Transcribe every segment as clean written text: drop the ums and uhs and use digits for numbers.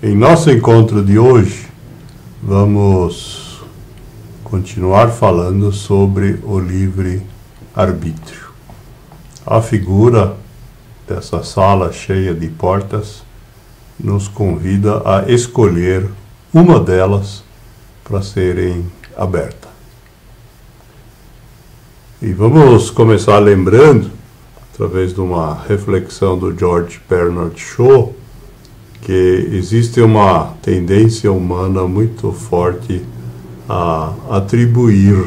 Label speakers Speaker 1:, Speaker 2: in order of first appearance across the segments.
Speaker 1: Em nosso encontro de hoje, vamos continuar falando sobre o livre-arbítrio. A figura dessa sala cheia de portas nos convida a escolher uma delas para serem abertas. E vamos começar lembrando, através de uma reflexão do George Bernard Shaw, que existe uma tendência humana muito forte a atribuir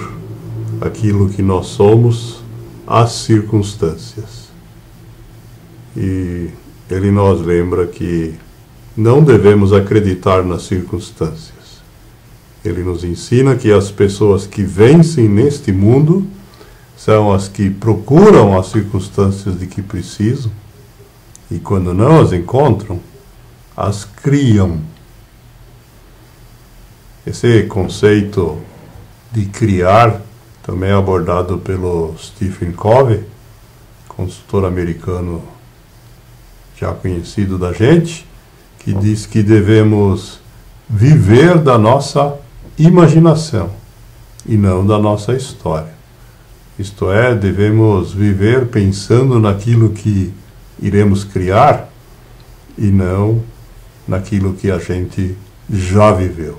Speaker 1: aquilo que nós somos às circunstâncias. E ele nos lembra que não devemos acreditar nas circunstâncias. Ele nos ensina que as pessoas que vencem neste mundo são as que procuram as circunstâncias de que precisam e, quando não as encontram, as criam. Esse conceito de criar também é abordado pelo Stephen Covey, consultor americano já conhecido da gente, que diz que devemos viver da nossa imaginação e não da nossa história. Isto é, devemos viver pensando naquilo que iremos criar e não naquilo que a gente já viveu.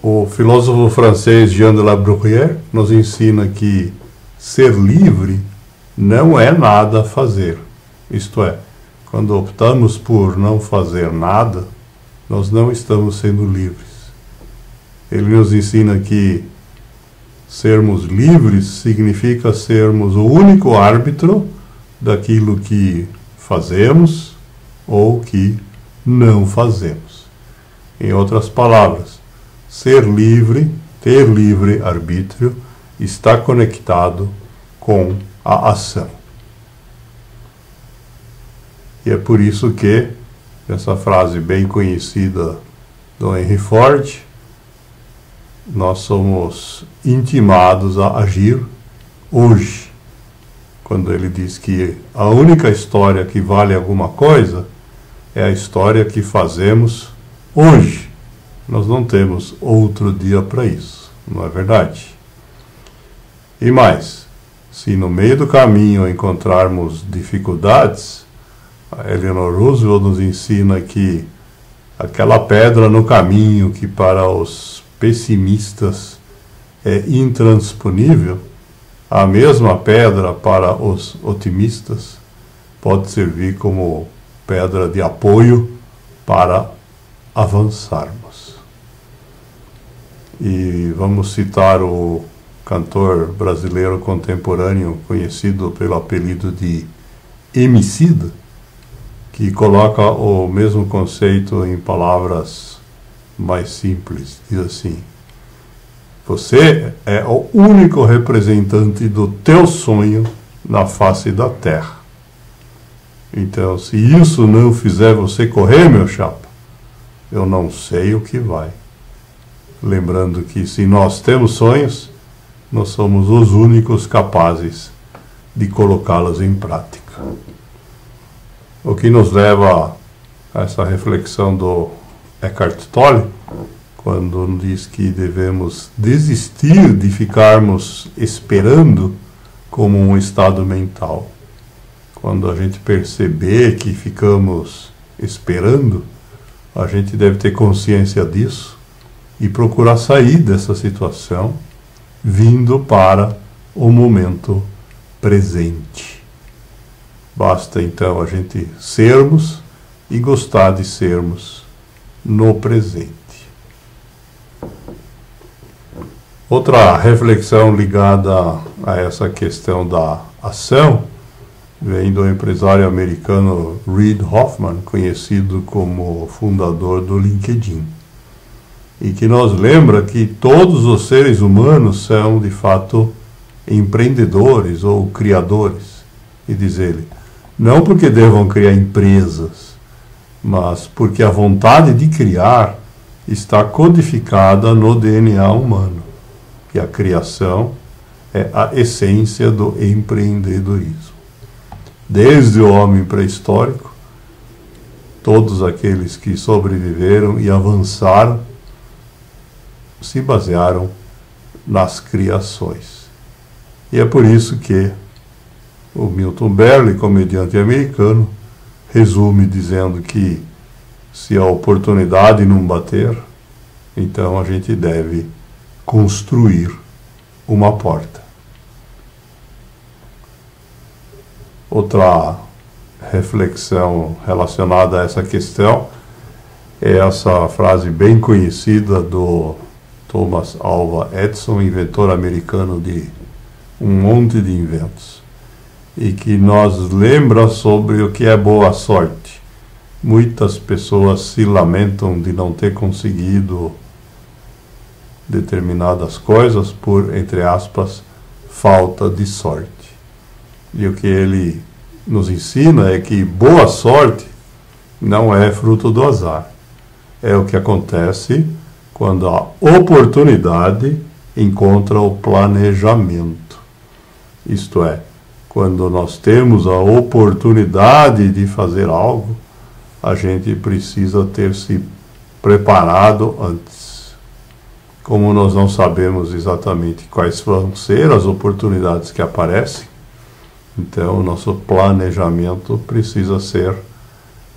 Speaker 1: O filósofo francês Jean de La Bruyère nos ensina que ser livre não é nada a fazer. Isto é, quando optamos por não fazer nada, nós não estamos sendo livres. Ele nos ensina que sermos livres significa sermos o único árbitro daquilo que fazemos ou que não fazemos. Em outras palavras, ser livre, ter livre arbítrio, está conectado com a ação. E é por isso que, essa frase bem conhecida do Henry Ford, nós somos intimados a agir hoje. Quando ele diz que a única história que vale alguma coisa é a história que fazemos hoje. Nós não temos outro dia para isso, não é verdade? E mais, se no meio do caminho encontrarmos dificuldades, a Eleanor Roosevelt nos ensina que aquela pedra no caminho que para os pessimistas é intransponível, a mesma pedra para os otimistas pode servir como pedra de apoio para avançarmos. E vamos citar o cantor brasileiro contemporâneo conhecido pelo apelido de Emicida, que coloca o mesmo conceito em palavras mais simples. Diz assim: você é o único representante do teu sonho na face da terra. Então, se isso não fizer você correr, meu chapa, eu não sei o que vai. Lembrando que se nós temos sonhos, nós somos os únicos capazes de colocá-los em prática. O que nos leva a essa reflexão do Eckhart Tolle, quando diz que devemos desistir de ficarmos esperando como um estado mental. Quando a gente perceber que ficamos esperando, a gente deve ter consciência disso e procurar sair dessa situação, vindo para o momento presente. Basta então a gente sermos e gostar de sermos no presente. Outra reflexão ligada a essa questão da ação vem do empresário americano Reid Hoffman, conhecido como fundador do LinkedIn, e que nos lembra que todos os seres humanos são, de fato, empreendedores ou criadores. E diz ele, não porque devam criar empresas, mas porque a vontade de criar está codificada no DNA humano, que a criação é a essência do empreendedorismo. Desde o homem pré-histórico, todos aqueles que sobreviveram e avançaram se basearam nas criações. E é por isso que o Milton Berle, comediante americano, resume dizendo que se a oportunidade não bater, então a gente deve construir uma porta. Outra reflexão relacionada a essa questão é essa frase bem conhecida do Thomas Alva Edison, inventor americano de um monte de inventos, e que nos lembra sobre o que é boa sorte. Muitas pessoas se lamentam de não ter conseguido determinadas coisas por, entre aspas, falta de sorte. E o que ele nos ensina é que boa sorte não é fruto do azar. É o que acontece quando a oportunidade encontra o planejamento. Isto é, quando nós temos a oportunidade de fazer algo, a gente precisa ter se preparado antes. Como nós não sabemos exatamente quais vão ser as oportunidades que aparecem, então o nosso planejamento precisa ser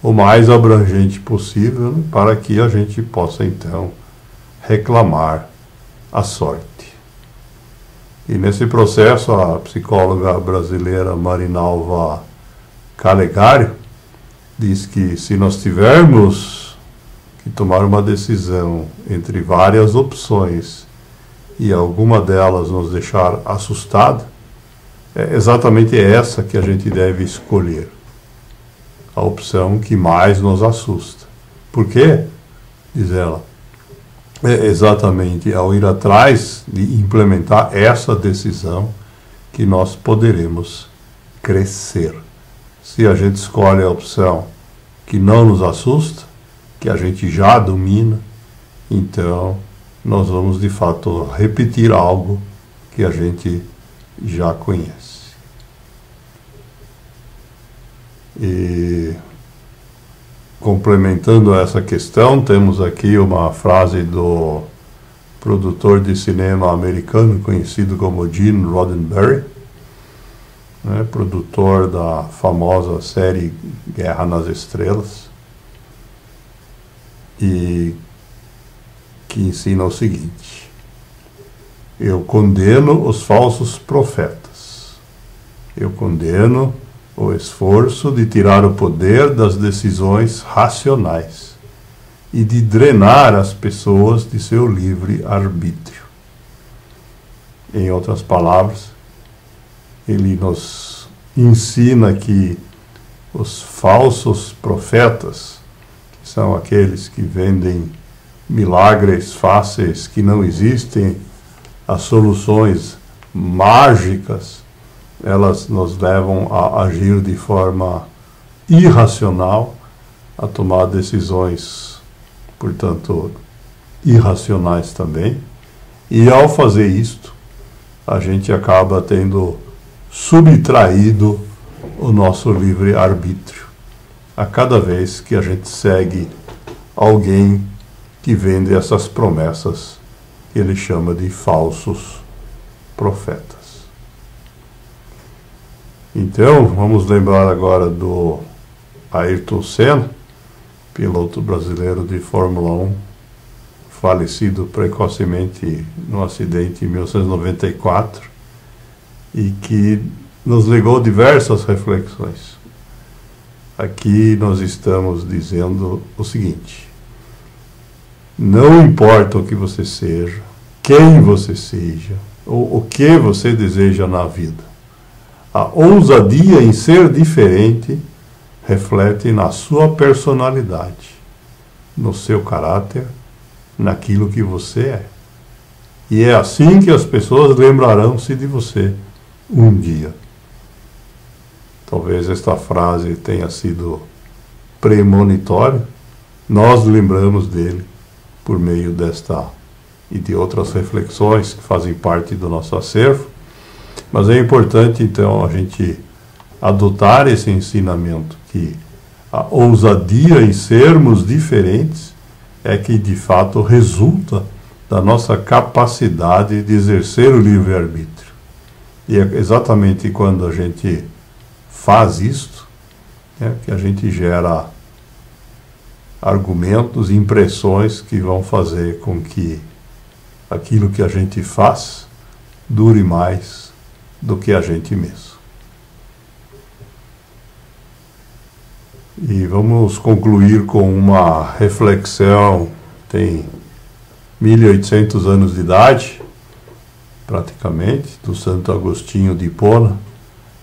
Speaker 1: o mais abrangente possível, né, para que a gente possa então reclamar a sorte. E nesse processo, a psicóloga brasileira Marinalva Calegari diz que se nós tivermos que tomar uma decisão entre várias opções e alguma delas nos deixar assustado, é exatamente essa que a gente deve escolher. A opção que mais nos assusta. Por quê? Diz ela. É exatamente ao ir atrás de implementar essa decisão que nós poderemos crescer. Se a gente escolhe a opção que não nos assusta, que a gente já domina, então nós vamos de fato repetir algo que a gente já conhece. E complementando essa questão, temos aqui uma frase do produtor de cinema americano conhecido como Gene Roddenberry, né, produtor da famosa série Guerra nas Estrelas, e que ensina o seguinte: eu condeno os falsos profetas, eu condeno o esforço de tirar o poder das decisões racionais e de drenar as pessoas de seu livre arbítrio. Em outras palavras, ele nos ensina que os falsos profetas, que são aqueles que vendem milagres fáceis que não existem, as soluções mágicas, elas nos levam a agir de forma irracional, a tomar decisões, portanto, irracionais também. E ao fazer isto, a gente acaba tendo subtraído o nosso livre-arbítrio a cada vez que a gente segue alguém que vende essas promessas que ele chama de falsos profetas. Então, vamos lembrar agora do Ayrton Senna, piloto brasileiro de Fórmula 1, falecido precocemente num acidente em 1994, e que nos legou diversas reflexões. Aqui nós estamos dizendo o seguinte: não importa o que você seja, quem você seja, ou o que você deseja na vida, a ousadia em ser diferente reflete na sua personalidade, no seu caráter, naquilo que você é. E é assim que as pessoas lembrarão-se de você um dia. Talvez esta frase tenha sido premonitória. Nós lembramos dele por meio desta e de outras reflexões que fazem parte do nosso acervo. Mas é importante, então, a gente adotar esse ensinamento que a ousadia em sermos diferentes é que de fato resulta da nossa capacidade de exercer o livre-arbítrio. E é exatamente quando a gente faz isto, que a gente gera argumentos e impressões que vão fazer com que aquilo que a gente faz dure mais do que a gente mesmo. E vamos concluir com uma reflexão, tem 1800 anos de idade, praticamente, do Santo Agostinho de Hipona,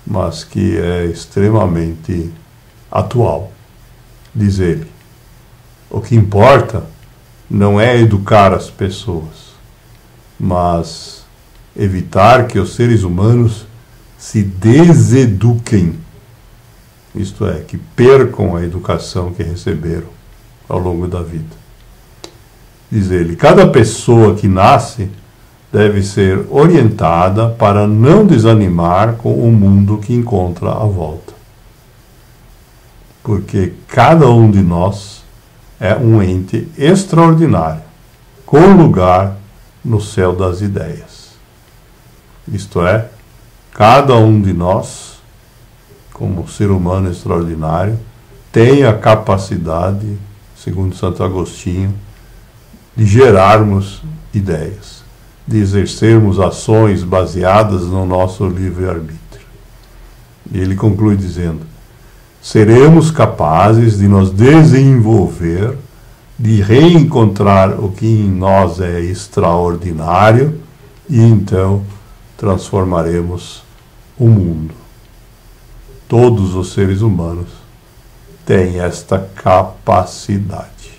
Speaker 1: mas que é extremamente atual. Diz ele: o que importa não é educar as pessoas, mas evitar que os seres humanos se deseduquem, isto é, que percam a educação que receberam ao longo da vida. Diz ele: cada pessoa que nasce deve ser orientada para não desanimar com o mundo que encontra à volta. Porque cada um de nós é um ente extraordinário, com lugar no céu das ideias. Isto é, cada um de nós, como ser humano extraordinário, tem a capacidade, segundo Santo Agostinho, de gerarmos ideias, de exercermos ações baseadas no nosso livre-arbítrio. E ele conclui dizendo: seremos capazes de nos desenvolver, de reencontrar o que em nós é extraordinário, e então transformaremos o mundo. Todos os seres humanos têm esta capacidade.